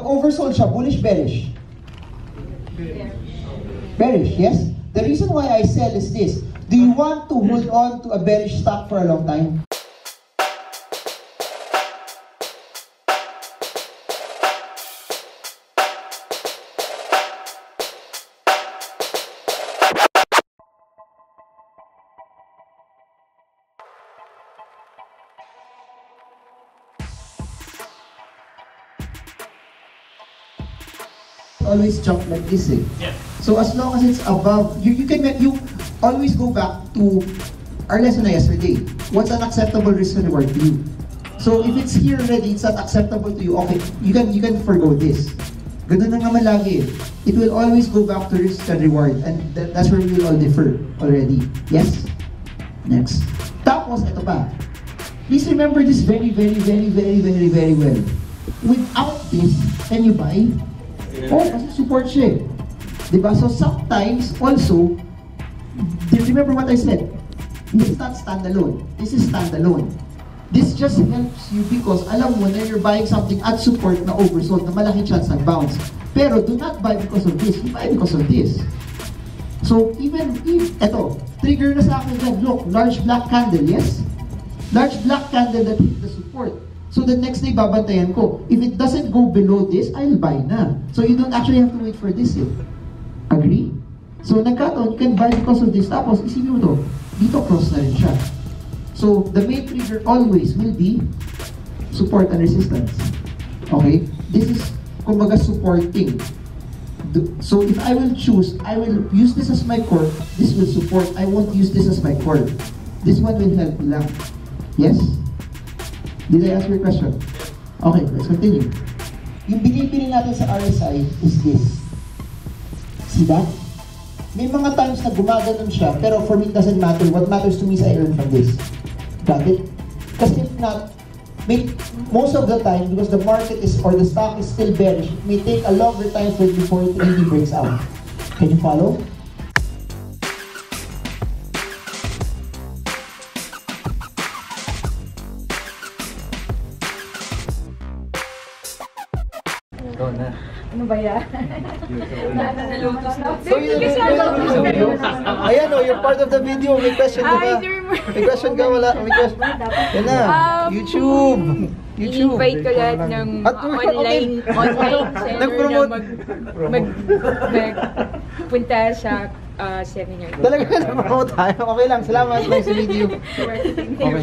oversold siya, bullish, bearish? Bearish, yes? The reason why I sell is this. Do you want to hold on to a bearish stock for a long time? Always jump like this, eh? Yeah. So as long as it's above, you always go back to our lesson na yesterday. What's an acceptable risk and reward to you? So if it's here already, it's not acceptable to you. Okay, you can forgo this. Ganun na naman lagi. It will always go back to risk and reward, and that's where we will all differ already. Yes. Next. Tapos ito pa. Please remember this very, very, very, very, very, very well. Without this, can you buy? Oh, kasi support siya, eh. Diba? So sometimes also, remember what I said? This is not standalone. This is standalone. This just helps you because alam mo na you're buying something at support na oversold, na malaki chance ng bounce. Pero do not buy because of this. You buy because of this. So even if, eto, trigger na sa akin dyan. Look, large black candle, yes? Large black candle that hit the support. So the next day, babantayan ko. If it doesn't go below this, I'll buy na. So you don't actually have to wait for this, eh. Agree? So nagkataon, you can buy because of this. Tapos, isipin mo to, dito cross na rin siya. So the main trigger always will be support and resistance. Okay? This is, kumbaga, supporting. So if I will choose, I will use this as my core. This will support. I won't use this as my core. This one will help me lang. Yes? Did I answer your question? Okay, let's continue. Yung binibili natin sa RSI is this. See that? May mga times na gumaganon siya, pero for me it doesn't matter. What matters to me is I earn from this. Got it? Kasi if not, most of the time, because the market is, or the stock is still bearish, it may take a longer time for it before it really breaks out. Can you follow? Ano ba yan? So ayan o, you're part of the video. May question ka ba? May question ka? Wala? May question? Yan na. YouTube. I-invite ko lahat ng online seller na magpunta sa seminar. Talaga na tayo. Okay lang. Salamat. Nice to meet you. Okay.